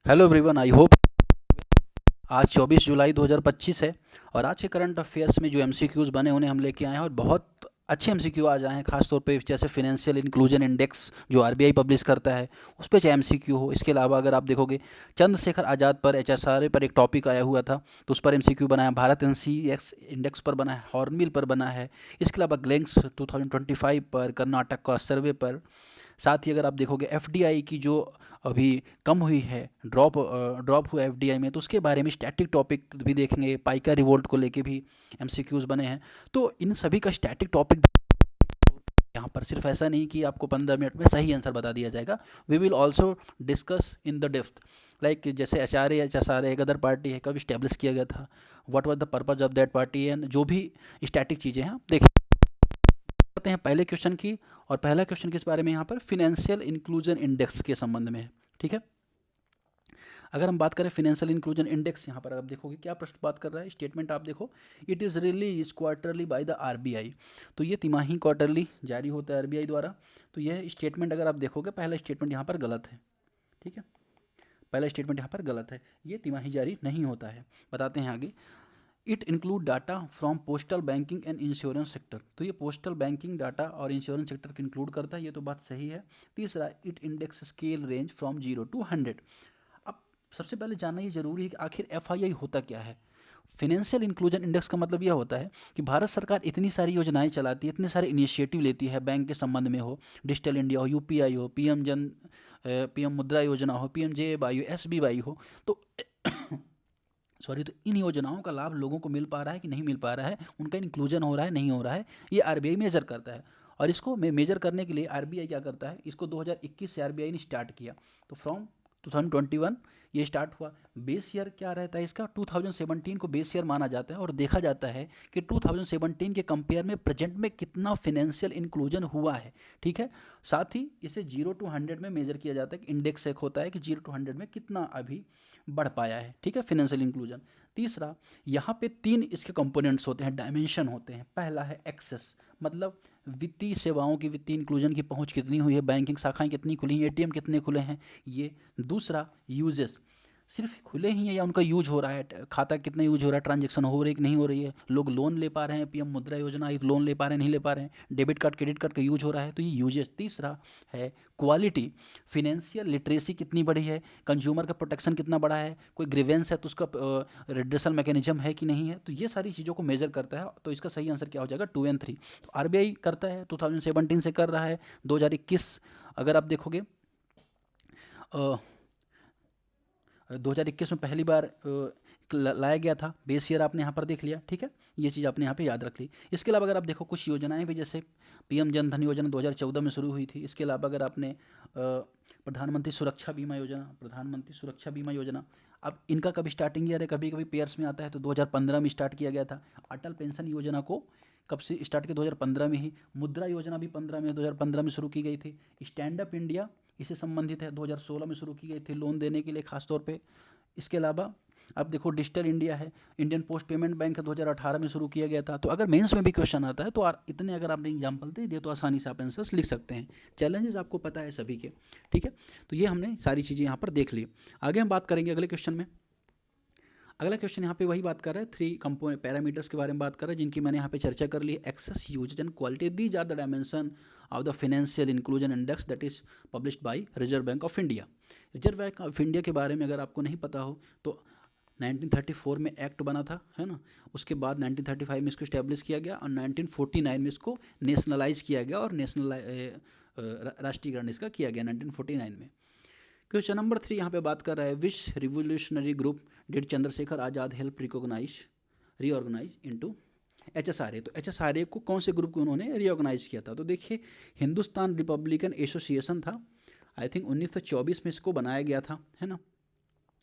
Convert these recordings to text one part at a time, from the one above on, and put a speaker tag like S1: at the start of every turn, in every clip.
S1: Hello everyone, I hope आज 24 जुलाई 2025 है। और आज के करंट अफेयर्स में जो एमसीक्यूज़ बने उन्हें हम लेके आए हैं, और बहुत अच्छे एमसीक्यू आज आए हैं। खासतौर पे जैसे फिनेंशियल इंक्लूजन इंडेक्स जो आरबीआई पब्लिश करता है, उस पर चाहे एमसीक्यू हो। इसके अलावा अगर आप देखोगे, चंद्रशेखर आज़ाद पर एचएसआरए पर एक टॉपिक आया हुआ था, तो उस पर एमसीक्यू बना है। भारत एनसीएक्स इंडेक्स पर बना है, हॉर्नबिल पर बना है। इसके अलावा ग्लेंक्स 2025 पर, कर्नाटक का सर्वे पर। साथ ही अगर आप देखोगे एफडीआई की जो अभी कम हुई है, ड्रॉप हुआ एफडीआई में, तो उसके बारे में स्टैटिक टॉपिक भी देखेंगे। पाइका रिवोल्ट को लेके भी एमसीक्यूज बने हैं। तो इन सभी का स्टैटिक टॉपिक यहाँ पर सिर्फ ऐसा नहीं कि आपको 15 मिनट में सही आंसर बता दिया जाएगा। We will also discuss in the depth, like जैसे एच आर ए एक अदर पार्टी है, कब इस्टेब्लिश किया गया था, what was the purpose of that party, and जो भी स्टैटिक चीज़ें हैं देखें। करते हैं पहले क्वेश्चन की। और पहला क्वेश्चन किस बारे में, यहाँ पर फिनेंशियल इंक्लूजन इंडेक्स के संबंध में है। ठीक है। अगर हम बात करें फिनेंशियल इंक्लूजन इंडेक्स, यहाँ पर आप देखोगे क्या प्रश्न बात कर रहा है, स्टेटमेंट आप देखो। It is release quarterly by the RBI. तो ये तिमाही क्वार्टरली जारी होता है आरबीआई द्वारा। तो यह स्टेटमेंट अगर आप देखोगे, पहला स्टेटमेंट यहाँ पर गलत है। ठीक है, पहला स्टेटमेंट यहाँ पर गलत है, ये तिमाही जारी नहीं होता है। बताते हैं आगे। It include data from postal banking and insurance sector. तो ये पोस्टल बैंकिंग डाटा और इंश्योरेंस सेक्टर को इंक्लूड करता है, ये तो बात सही है। तीसरा, it index scale range from 0 to 100। अब सबसे पहले जानना ये जरूरी है कि आखिर एफआईआई होता क्या है। फिनेंशियल इंक्लूजन इंडेक्स का मतलब यह होता है कि भारत सरकार इतनी सारी योजनाएं चलाती है, इतने सारे इनिशिएटिव लेती है बैंक के संबंध में, हो डिजिटल इंडिया हो, यूपीआई हो, पीएम मुद्रा योजना हो, पीएमजेएवाई हो, एसबीवाई हो। तो सॉरी, तो इन योजनाओं का लाभ लोगों को मिल पा रहा है कि नहीं मिल पा रहा है, उनका इंक्लूजन हो रहा है नहीं हो रहा है, ये आरबीआई मेजर करता है। और इसको मेजर करने के लिए आरबीआई क्या करता है, इसको 2021 से आरबीआई ने स्टार्ट किया। तो फ्रॉम 2021 ये स्टार्ट हुआ। बेस ईयर क्या रहता है इसका, 2017 को बेस ईयर माना जाता है, और देखा जाता है कि 2017 के कंपेयर में प्रेजेंट में कितना फिनेंशियल इंक्लूजन हुआ है। ठीक है। साथ ही इसे 0 to 100 में मेजर किया जाता है, इंडेक्स एक होता है कि 0 to 100 में कितना अभी बढ़ पाया है। ठीक है, फिनेंशियल इंक्लूजन। तीसरा, यहाँ पे 3 इसके कंपोनेंट्स होते हैं, डायमेंशन होते हैं। पहला है एक्सेस, मतलब वित्तीय सेवाओं की, वित्तीय इंक्लूजन की पहुंच कितनी हुई है, बैंकिंग शाखाएं कितनी खुली हैं, एटीएम कितने खुले हैं, ये। दूसरा, यूजेस, सिर्फ खुले ही हैं या उनका यूज हो रहा है, खाता कितना यूज हो रहा है, ट्रांजेक्शन हो रही है कि नहीं हो रही है, लोग लोन ले पा रहे हैं, पीएम मुद्रा योजना एक लोन ले पा रहे हैं नहीं ले पा रहे हैं, डेबिट कार्ड क्रेडिट कार्ड का यूज हो रहा है, तो ये यूजेस। तीसरा है क्वालिटी, फिनेंशियल लिटरेसी कितनी बड़ी है, कंज्यूमर का प्रोटेक्शन कितना बड़ा है, कोई ग्रीवेंस है तो उसका रिड्रेसल मैकेनिज्म है कि नहीं है। तो ये सारी चीज़ों को मेजर करता है। तो इसका सही आंसर क्या हो जाएगा, 2 और 3। तो आरबीआई करता है, 2017 से कर रहा है। 2021 अगर आप देखोगे, 2021 में पहली बार लाया गया था। बेस ईयर आपने यहाँ पर देख लिया। ठीक है, ये चीज़ आपने यहाँ पे याद रख ली। इसके अलावा अगर आप देखो कुछ योजनाएं भी, जैसे पीएम जन धन योजना 2014 में शुरू हुई थी। इसके अलावा अगर आपने प्रधानमंत्री सुरक्षा बीमा योजना, प्रधानमंत्री सुरक्षा बीमा योजना, अब इनका कभी स्टार्टिंग ईयर है, कभी कभी पेयर्स में आता है, तो 2015 में स्टार्ट किया गया था। अटल पेंशन योजना को कब से स्टार्ट किया, 2015 में ही। मुद्रा योजना भी 2015 में शुरू की गई थी। स्टैंड अप इंडिया इससे संबंधित है, 2016 में शुरू की गई थी लोन देने के लिए खास तौर पे। इसके अलावा अब देखो डिजिटल इंडिया है, इंडियन पोस्ट पेमेंट बैंक है, 2018 में शुरू किया गया था। तो अगर मेंस में भी क्वेश्चन आता है तो इतने अगर आपने एग्जांपल दे दिए तो आसानी से आप आंसर्स लिख सकते हैं। चैलेंजेस आपको पता है सभी के। ठीक है, तो ये हमने सारी चीज़ें यहाँ पर देख ली। आगे हम बात करेंगे अगले क्वेश्चन में। अगला क्वेश्चन यहाँ पे वही बात कर रहा है, 3 कंपोनेंट पैरामीटर्स के बारे में बात कर रहा है, जिनकी मैंने यहाँ पे चर्चा कर ली। Access, usages and quality, these are the dimension of the financial inclusion index that is published by Reserve Bank of India. Reserve Bank of India के बारे में अगर आपको नहीं पता हो तो 1934 में एक्ट बना था, है ना। उसके बाद 1935 में इसको इस्टेब्लिश किया गया, और 1949 में इसको नेशनलाइज किया गया, और राष्ट्रीयकरण इसका किया गया 1949 में। क्वेश्चन नंबर 3 यहाँ पे बात कर रहा है, which revolutionary group did Chandrashekhar Azad help reorganise into HSRA. तो एचएसआरए को कौन से ग्रुप को उन्होंने रीऑर्गेनाइज किया था, तो देखिए हिंदुस्तान रिपब्लिकन एसोसिएशन था। आई थिंक 1924 में इसको बनाया गया था, है ना।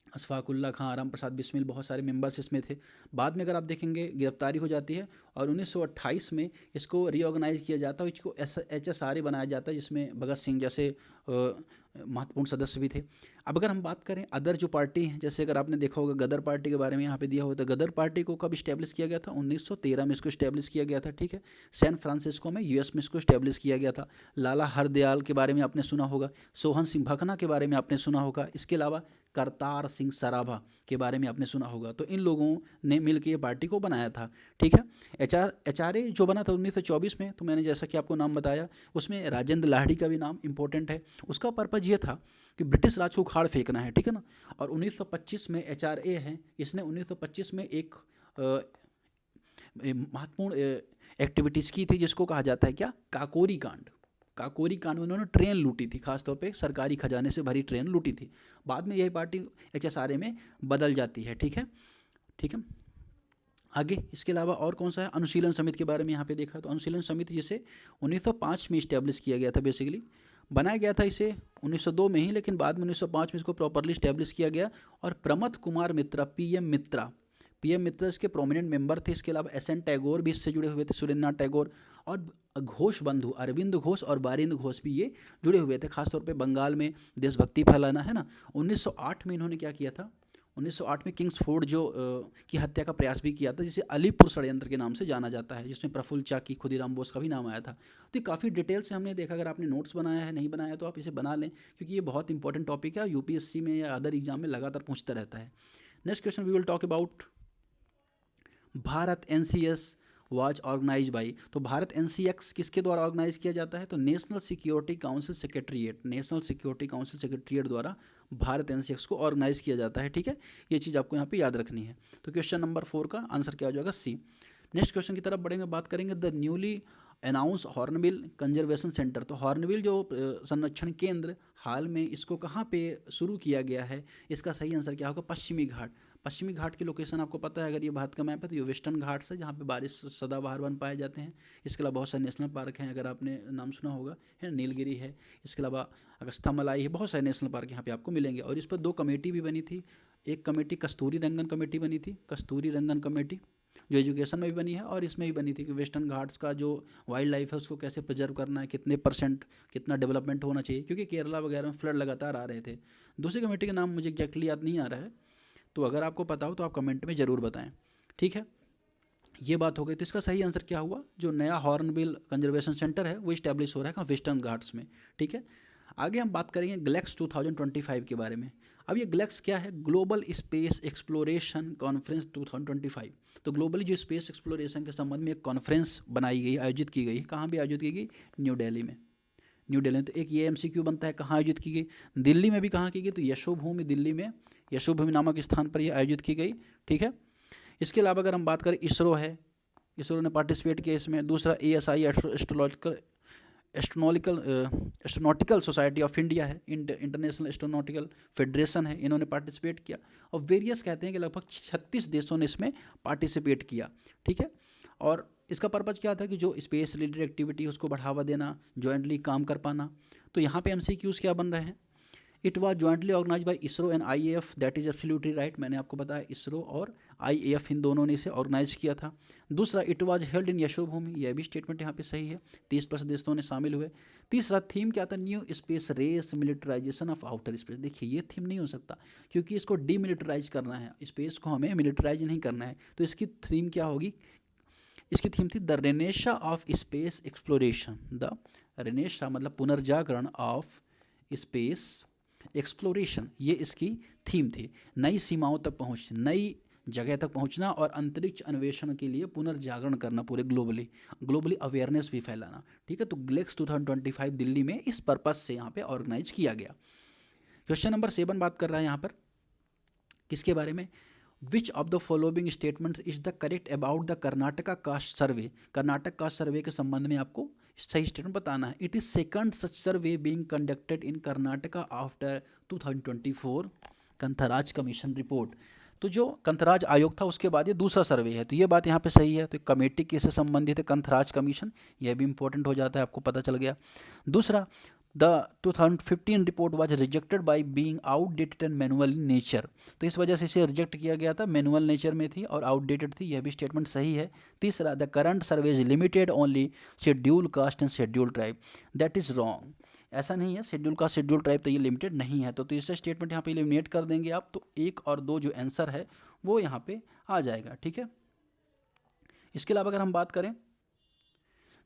S1: अशफाकुल्ला खां, आराम प्रसाद बिस्मिल, बहुत सारे मेंबर्स इसमें थे। बाद में अगर आप देखेंगे गिरफ्तारी हो जाती है, और 1928 में इसको रीऑर्गेनाइज किया जाता है, इसको एचएसआरए बनाया जाता है, जिसमें भगत सिंह जैसे महत्वपूर्ण सदस्य भी थे। अब अगर हम बात करें अदर जो पार्टी हैं, जैसे अगर आपने देखा होगा गदर पार्टी के बारे में यहाँ पे दिया हुआ था। गदर पार्टी को कब इस्टेब्लिश किया गया था, 1913 में इसको इस्टेब्लिश किया गया था। ठीक है, सैन फ्रांसिस्को में यूएस में इसको इस्टेब्लिश किया गया था। लाला हरदयाल के बारे में आपने सुना होगा, सोहन सिंह भकना के बारे में आपने सुना होगा। इसके अलावा करतार सिंह सराभा के बारे में आपने सुना होगा। तो इन लोगों ने मिलकर ये पार्टी को बनाया था, ठीक है। HRA जो बना था 1924 में, तो मैंने जैसा कि आपको नाम बताया, उसमें राजेंद्र लाहिड़ी का भी नाम इंपॉर्टेंट है। उसका पर्पज़ ये था कि ब्रिटिश राज को उखाड़ फेंकना है, ठीक है ना। और 1925 में HRA है, इसने 1925 में एक महत्वपूर्ण एक्टिविटीज़ की थी जिसको कहा जाता है क्या, काकोरी कांड। काकोरी कांड में उन्होंने ट्रेन लूटी थी, खासतौर पे सरकारी खजाने से भरी ट्रेन लूटी थी। बाद में यही पार्टी HSRA में बदल जाती है, ठीक है, ठीक है। आगे इसके अलावा और कौन सा है, अनुशीलन समिति के बारे में यहाँ पे देखा। तो अनुशीलन समिति जिसे 1905 में इस्टेब्लिश किया गया था, बेसिकली बनाया गया था इसे 1902 में ही, लेकिन बाद में 1905 में इसको प्रॉपरली इस्टेब्लिश किया गया। और प्रमथ कुमार मित्रा, PM मित्रा इसके प्रोमिनेंट मेंबर थे। इसके अलावा SN टैगोर भी इससे जुड़े हुए थे, सुरेंद्रनाथ टैगोर, और घोष बंधु अरविंद घोष और बारिंद घोष भी ये जुड़े हुए थे, खासतौर पे बंगाल में देशभक्ति फैलाना, है ना। 1908 में इन्होंने क्या किया था, 1908 में किंग्सफोर्ड जो की हत्या का प्रयास भी किया था, जिसे अलीपुर षड्यंत्र के नाम से जाना जाता है, जिसमें प्रफुल्ल चाकी, खुदीराम बोस का भी नाम आया था। तो ये काफ़ी डिटेल से हमने देखा। अगर आपने नोट्स बनाया है, नहीं बनाया तो आप इसे बना लें, क्योंकि ये बहुत इंपॉर्टेंट टॉपिक है, UPSC में या अदर एग्जाम में लगातार पूछता रहता है। Next question we will talk about Bharat NCS was organise by. तो भारत NCX किसके द्वारा ऑर्गेनाइज किया जाता है, तो national security council secretariat, national security council secretariat द्वारा भारत NCX को ऑर्गेनाइज किया जाता है, ठीक है। ये चीज़ आपको यहाँ पे याद रखनी है। तो क्वेश्चन नंबर 4 का आंसर क्या हो जाएगा, C। नेक्स्ट क्वेश्चन की तरफ बढ़ेंगे, बात करेंगे the newly announce hornbill conservation centre. तो हॉर्नबिल जो संरक्षण केंद्र हाल में इसको कहाँ पे शुरू किया गया है, इसका सही आंसर क्या होगा, पश्चिमी घाट। पश्चिमी घाट की लोकेशन आपको पता है, अगर ये भारत का मैप है तो ये वेस्टर्न घाट्स है, जहाँ पे बारिश सदाबहार वन पाए जाते हैं। इसके अलावा बहुत सारे नेशनल पार्क हैं, अगर आपने नाम सुना होगा, है नीलगिरी है, इसके अलावा अगस्थामलाई है, बहुत सारे नेशनल पार्क यहाँ पे आपको मिलेंगे। और इस पर 2 कमेटी भी बनी थी। एक कमेटी कस्तूरी रंगन कमेटी बनी थी, कस्तूरी रंगन कमेटी, जो एजुकेशन में भी बनी है और इसमें भी बनी थी, कि वेस्टर्न घाट्स का जो वाइल्ड लाइफ है उसको कैसे प्रिजर्व करना है, कितने % कितना डेवलपमेंट होना चाहिए, क्योंकि केरला वगैरह में फ्लड लगातार आ रहे थे। दूसरी कमेटी का नाम मुझे एग्जैक्टली याद नहीं आ रहा है, तो अगर आपको पता हो तो आप कमेंट में ज़रूर बताएं, ठीक है। ये बात हो गई। तो इसका सही आंसर क्या हुआ, जो नया हॉर्नबिल कंजर्वेशन सेंटर है वो इस्टेब्लिश हो रहा है कहाँ, वेस्टर्न घाट्स में, ठीक है। आगे हम बात करेंगे ग्लेक्स 2025 के बारे में। अब ये ग्लेक्स क्या है, ग्लोबल स्पेस एक्सप्लोरेशन कॉन्फ्रेंस 2025। तो ग्लोबली जो स्पेस एक्सप्लोरेशन के संबंध में एक कॉन्फ्रेंस बनाई गई, आयोजित की गई, कहाँ भी आयोजित की गई, न्यू दिल्ली में, न्यू दिल्ली में। तो एक ये MCQ बनता है, कहाँ आयोजित की गई, दिल्ली में भी। कहाँ की गई, तो यशोभूमि दिल्ली में, यशोभूमि नामक स्थान पर यह आयोजित की गई, ठीक है। इसके अलावा अगर हम बात करें, इसरो है, इसरो ने पार्टिसिपेट किया इसमें। दूसरा ASI astronautical society of India है, इंटरनेशनल एस्ट्रोनॉटिकल फेडरेशन है, इन्होंने पार्टिसिपेट किया। और वेरियस कहते हैं कि लगभग 36 देशों ने इसमें पार्टिसिपेट किया, ठीक है। और इसका पर्पज़ क्या था, कि जो स्पेस रिलेटेड एक्टिविटी है उसको बढ़ावा देना, जॉइंटली काम कर पाना। तो यहाँ पे MCQs क्या बन रहे हैं, it was jointly organise by ISRO and IAF, that is absolutely right. मैंने आपको बताया इसरो और IAF इन दोनों ने इसे ऑर्गेनाइज किया था। दूसरा, it was held in Yashobhoomi, यह भी स्टेटमेंट यहाँ पे सही है, 30+ देशों ने शामिल हुए। तीसरा, थीम क्या था, new space race militarisation of outer space. देखिए ये थीम नहीं हो सकता, क्योंकि इसको डीमिलिटराइज करना है, स्पेस को हमें मिलिटराइज नहीं करना है। तो इसकी थीम क्या होगी, इसकी थीम थी the Renaissance of space exploration. The Renaissance मतलब पुनर्जागरण ऑफ स्पेस एक्सप्लोरेशन, ये इसकी थीम थी। नई सीमाओं तक पहुँच, नई जगह तक पहुंचना और अंतरिक्ष अन्वेषण के लिए पुनर्जागरण करना, पूरे ग्लोबली अवेयरनेस भी फैलाना, ठीक है। तो ग्लेक्स 2025 दिल्ली में इस पर्पज से यहाँ पे ऑर्गेनाइज किया गया। क्वेश्चन नंबर 7 बात कर रहा है यहाँ पर किसके बारे में, which of the following statements is the correct about the Karnataka caste survey. Karnataka caste survey के संबंध में आपको सही स्टेटमेंट बताना है। It is second such survey being conducted in Karnataka after 2024 Kantharaj commission report. तो जो कंथराज आयोग था उसके बाद ये दूसरा सर्वे है, तो ये बात यहाँ पे सही है। तो कमेटी किससे संबंधित है, कंथराज कमीशन, यह भी इंपॉर्टेंट हो जाता है, आपको पता चल गया। दूसरा, the 2015 report was rejected by being outdated and manual in nature. तो इस वजह से इसे रिजेक्ट किया गया था, मैनुअल नेचर में थी और आउटडेटेड थी, यह भी स्टेटमेंट सही है। तीसरा, the current survey is limited only schedule caste and schedule tribe, that is wrong. ऐसा नहीं है, शेड्यूल कास्ट शेड्यूल ट्राइब तो ये लिमिटेड नहीं है। तो तीसरा स्टेटमेंट यहाँ पे एलिमिनेट कर देंगे आप, तो 1 और 2 जो आंसर है वो यहाँ पे आ जाएगा, ठीक है। इसके अलावा अगर हम बात करें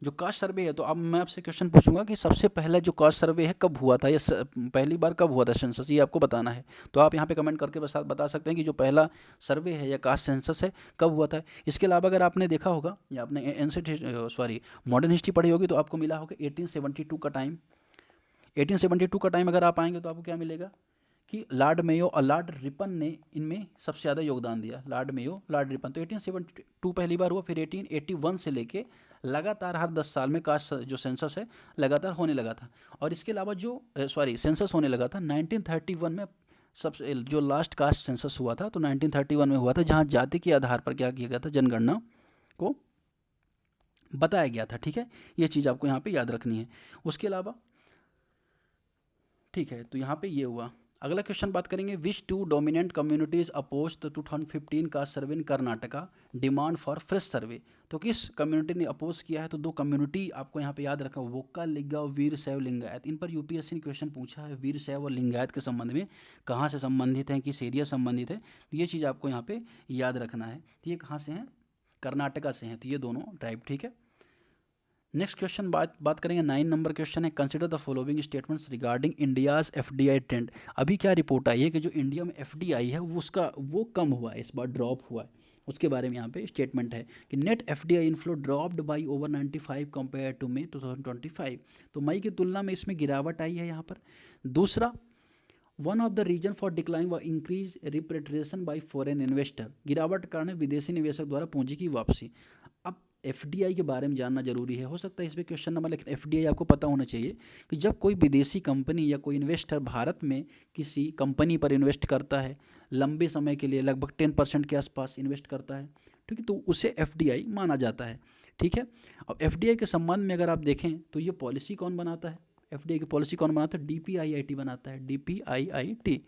S1: जो कास्ट सर्वे है, तो अब मैं आपसे क्वेश्चन पूछूंगा कि सबसे पहला जो कास्ट सर्वे है कब हुआ था, या पहली बार कब हुआ था सेंसस, ये आपको बताना है। तो आप यहाँ पे कमेंट करके बता सकते हैं कि जो पहला सर्वे है या कास्ट सेंसस है कब हुआ था। इसके अलावा अगर आपने देखा होगा या आपने एंसेंट सॉरी मॉडर्न हिस्ट्री पढ़ी होगी, तो आपको मिला होगा 1872 का टाइम। 1872 का टाइम अगर आप आएंगे तो आपको क्या मिलेगा कि लॉर्ड मेयो और लॉर्ड रिपन ने इनमें सबसे ज़्यादा योगदान दिया। Lord Mayo, Lord Ripon. तो 1872 पहली बार हुआ, फिर 1881 से लेके लगातार हर 10 साल में कास्ट जो सेंसस है लगातार होने लगा था। और इसके अलावा जो सेंसस होने लगा था 1931 में, सबसे जो लास्ट कास्ट सेंसस हुआ था तो 1931 में हुआ था, जहाँ जाति के आधार पर क्या किया गया था, जनगणना को बताया गया था। ठीक है, ये चीज़ आपको यहाँ पे याद रखनी है। उसके अलावा ठीक है, तो यहाँ पे ये हुआ। अगला क्वेश्चन बात करेंगे, which two dominant communities oppose the 2015 का survey in Karnataka demand for fresh survey. तो किस कम्युनिटी ने अपोज किया है, तो दो कम्युनिटी आपको यहाँ पे याद रखा, वोक्का लिग्गा और वीर शैव लिंगायत। इन पर यूपीएससी ने क्वेश्चन पूछा है, वीर शैव और लिंगायत के संबंध में कहाँ से संबंधित हैं, किस एरिया संबंधित है, तो ये चीज़ आपको यहाँ पे याद रखना है। तो ये कहाँ से हैं, कर्नाटका से हैं, तो ये दोनों ट्राइब। ठीक है, नेक्स्ट क्वेश्चन बात करेंगे, 9 नंबर क्वेश्चन है, consider the following statements regarding India's FDI trend. अभी क्या रिपोर्ट आई है कि जो इंडिया में एफडीआई है वो कम हुआ है, इस बार ड्रॉप हुआ है। उसके बारे में यहाँ पे स्टेटमेंट है कि net FDI inflow dropped by over 95 compare to May 2025। तो मई की तुलना में इसमें गिरावट आई है यहाँ पर। दूसरा, one of the reason for decline व increase repatriation by foreign investor. गिरावट के कारण विदेशी निवेशक द्वारा पूंजी की वापसी। अब एफडीआई के बारे में जानना जरूरी है, हो सकता है इस पर क्वेश्चन नंबर, लेकिन एफडीआई आपको पता होना चाहिए कि जब कोई विदेशी कंपनी या कोई इन्वेस्टर भारत में किसी कंपनी पर इन्वेस्ट करता है लंबे समय के लिए, लगभग 10% के आसपास इन्वेस्ट करता है, ठीक है, तो उसे एफडीआई माना जाता है। ठीक है, अब एफडीआई के संबंध में अगर आप देखें तो ये पॉलिसी कौन बनाता है, एफडीआई की पॉलिसी कौन बनाता है, डीपीआईआईटी बनाता है, डीपीआईआईटी।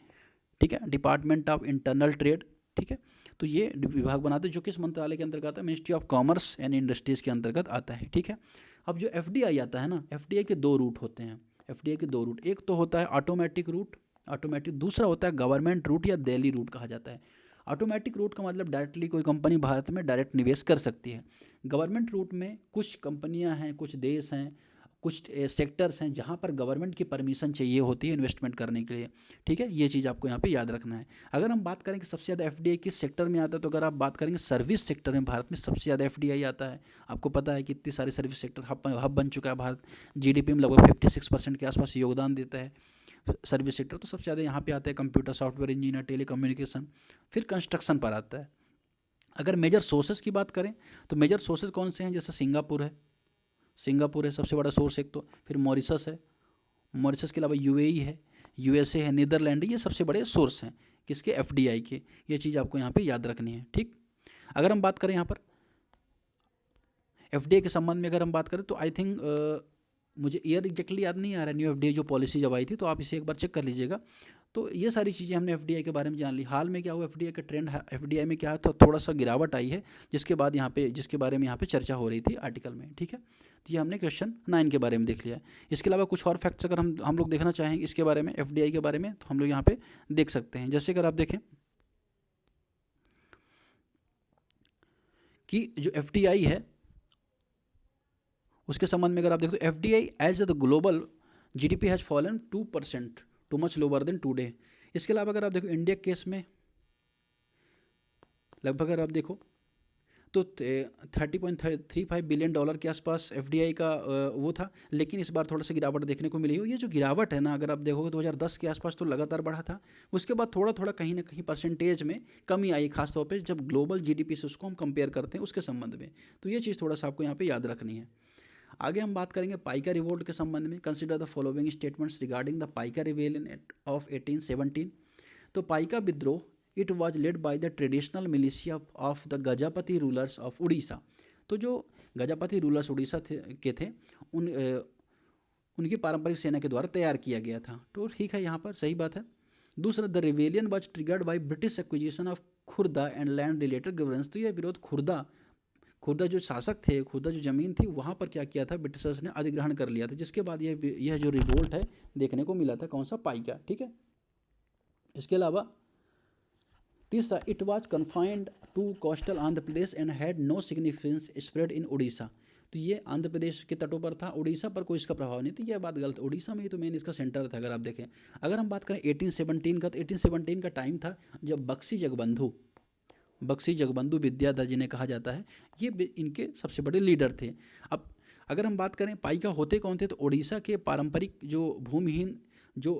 S1: ठीक है, डिपार्टमेंट ऑफ इंटरनल ट्रेड। ठीक है, तो ये विभाग बनाते हैं, जो किस मंत्रालय के अंतर्गत आता है, ministry of commerce and industries के अंतर्गत आता है। ठीक है, अब जो एफडीआई आता है ना, एफडीआई के दो रूट होते हैं। एफडीआई के दो रूट, एक तो होता है ऑटोमेटिक रूट, ऑटोमेटिक, दूसरा होता है गवर्नमेंट रूट या दिल्ली रूट कहा जाता है। ऑटोमेटिक रूट का मतलब डायरेक्टली कोई कंपनी भारत में डायरेक्ट निवेश कर सकती है। गवर्नमेंट रूट में कुछ कंपनियां हैं, कुछ देश हैं, कुछ सेक्टर्स हैं जहाँ पर गवर्नमेंट की परमिशन चाहिए होती है इन्वेस्टमेंट करने के लिए। ठीक है, ये चीज़ आपको यहाँ पे याद रखना है। अगर हम बात करें कि सबसे ज़्यादा एफडीआई किस सेक्टर में आता है, तो अगर आप बात करेंगे सर्विस सेक्टर में भारत में सबसे ज़्यादा एफडीआई आता है। आपको पता है कि इतनी सारे सर्विस सेक्टर हब बन चुका है भारत, जीडीपी में लगभग 56% के आसपास योगदान देता है सर्विस सेक्टर। तो सबसे ज़्यादा यहाँ पे आता है कंप्यूटर, सॉफ्टवेयर इंजीनियर, टेलीकम्युनिकेशन, फिर कंस्ट्रक्शन पर आता है। अगर मेजर सोर्सेज की बात करें तो मेजर सोर्सेज कौन से हैं, जैसे सिंगापुर है सबसे बड़ा सोर्स एक, तो फिर मॉरिशस है, मॉरिशस के अलावा यूएई है, यूएसए है, नीदरलैंड है, ये सबसे बड़े सोर्स हैं किसके, एफडीआई के। ये चीज़ आपको यहाँ पे याद रखनी है। ठीक, अगर हम बात करें यहाँ पर एफडीआई के संबंध में, अगर हम बात करें तो आई थिंक मुझे ईयर एग्जैक्टली याद नहीं आ रहा है, न्यू एफडीआई जो पॉलिसी जब आई थी, तो आप इसे एक बार चेक कर लीजिएगा। तो ये सारी चीज़ें हमने एफडीआई के बारे में जान ली। हाल में क्या हुआ, एफडीआई का ट्रेंड, एफडीआई में क्या है, तो थोड़ा सा गिरावट आई है, जिसके बारे में यहाँ पे चर्चा हो रही थी आर्टिकल में। ठीक है, तो ये हमने क्वेश्चन 9 के बारे में देख लिया है। इसके अलावा कुछ और फैक्ट्स अगर हम लोग देखना चाहेंगे इसके बारे में, एफडीआई के बारे में, तो हम लोग यहाँ पे देख सकते हैं। जैसे अगर आप देखें कि जो एफडीआई है उसके संबंध में अगर आप देखो, तो FDI as the global GDP has fallen 2%, too much lower than today. इसके अलावा अगर आप देखो इंडिया केस में लगभग अगर आप देखो तो 30.35 बिलियन डॉलर के आसपास एफडीआई का वो था, लेकिन इस बार थोड़ा सा गिरावट देखने को मिली है। ये जो गिरावट है ना, अगर आप देखोगे 2010 के आसपास तो लगातार बढ़ा था, उसके बाद थोड़ा थोड़ा कहीं ना कहीं परसेंटेज में कमी आई, खासतौर पे जब ग्लोबल जीडीपी से उसको हम कंपेयर करते हैं उसके संबंध में। तो ये चीज़ थोड़ा सा आपको यहाँ पे याद रखनी है। आगे हम बात करेंगे पाइका रिवोल्ट के संबंध में, consider the following statements regarding the Paika rebellion of 1817। तो पाइका विद्रोह, it was led by the traditional militia of the Gajapati rulers of Orissa. तो जो गजापति रूलर्स उड़ीसा थे उनकी पारंपरिक सेना के द्वारा तैयार किया गया था। तो ठीक है, यहाँ पर सही बात है। दूसरा, the rebellion was triggered by British acquisition of Khurda and land related governance. तो यह विरोध खुर्दा जो शासक थे, खुर्दा जो ज़मीन थी वहाँ पर क्या किया था, ब्रिटिशर्स ने अधिग्रहण कर लिया था, जिसके बाद यह जो रिवोल्ट है देखने को मिला था, कौन सा, पाइका। ठीक है, इसके अलावा तीसरा, it was confined to coastal Andhra Pradesh and had no significance spread in Orissa. तो ये आंध्र प्रदेश के तटों पर था, उड़ीसा पर कोई इसका प्रभाव नहीं था, यह बात गलत। उड़ीसा में ही तो मेन इसका सेंटर था अगर आप देखें। अगर हम बात करें 1817 का, तो 1817 का टाइम था जब बख्शी जगबंधु विद्याधर जिन्हें कहा जाता है, ये इनके सबसे बड़े लीडर थे। अब अगर हम बात करें पाइका होते कौन थे, तो उड़ीसा के पारंपरिक जो भूमिहीन जो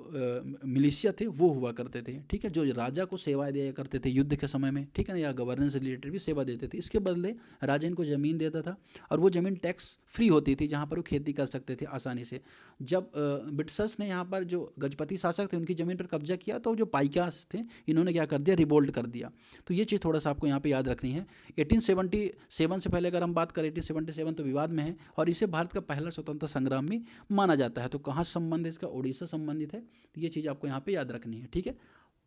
S1: मिलिशिया थे वो हुआ करते थे, ठीक है, जो राजा को सेवाएं दिया करते थे युद्ध के समय में, ठीक है ना, या गवर्नेंस से रिलेटेड भी सेवा देते थे। इसके बदले राजा इनको ज़मीन देता था, और वो ज़मीन टैक्स फ्री होती थी, जहाँ पर वो खेती कर सकते थे आसानी से। जब ब्रिटिशर्स ने यहाँ पर जो गजपति शासक थे उनकी ज़मीन पर कब्जा किया, तो जो पाइकास थे इन्होंने क्या कर दिया, रिवोल्ट कर दिया। तो ये चीज़ थोड़ा सा आपको यहाँ पे याद रखनी है। 1877 से पहले अगर हम बात करें, 1877 तो विवाद में है, और इसे भारत का पहला स्वतंत्रता संग्राम भी माना जाता है। तो कहाँ संबंध है इसका, उड़ीसा संबंधित है। तो ये चीज़ आपको यहाँ पे याद रखनी है, ठीक है।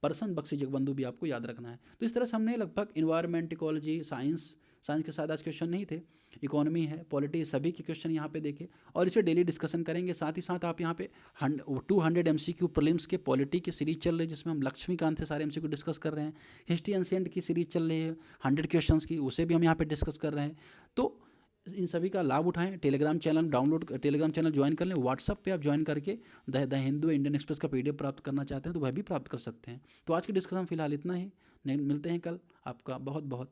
S1: पर्सन बख्शी जगबंधु भी आपको याद रखना है। तो इस तरह से हमने लगभग इन्वायरमेंट, इकोलॉजी, साइंस के साथ आज क्वेश्चन नहीं थे, इकोनॉमी है, पॉलिटी, सभी के क्वेश्चन यहाँ पे देखे, और इसे डेली डिस्कशन करेंगे। साथ ही साथ आप यहाँ पे 200 MCQ प्रीलिम्स के पॉलिटी की सीरीज चल रही है, जिसमें हम लक्ष्मीकांत से सारे MCQ डिस्कस कर रहे हैं। हिस्ट्री एंशिएंट की सीरीज चल रही है 100 क्वेश्चन की, उसे भी हम यहाँ पे डिस्कस कर रहे हैं। तो इन सभी का लाभ उठाएं। टेलीग्राम चैनल ज्वाइन कर लें। व्हाट्सअप पे आप ज्वाइन करके द हिंदू इंडियन एक्सप्रेस का PDF प्राप्त करना चाहते हैं तो वह भी प्राप्त कर सकते हैं। तो आज की डिस्कशन फिलहाल इतना ही, मिलते हैं कल। आपका बहुत बहुत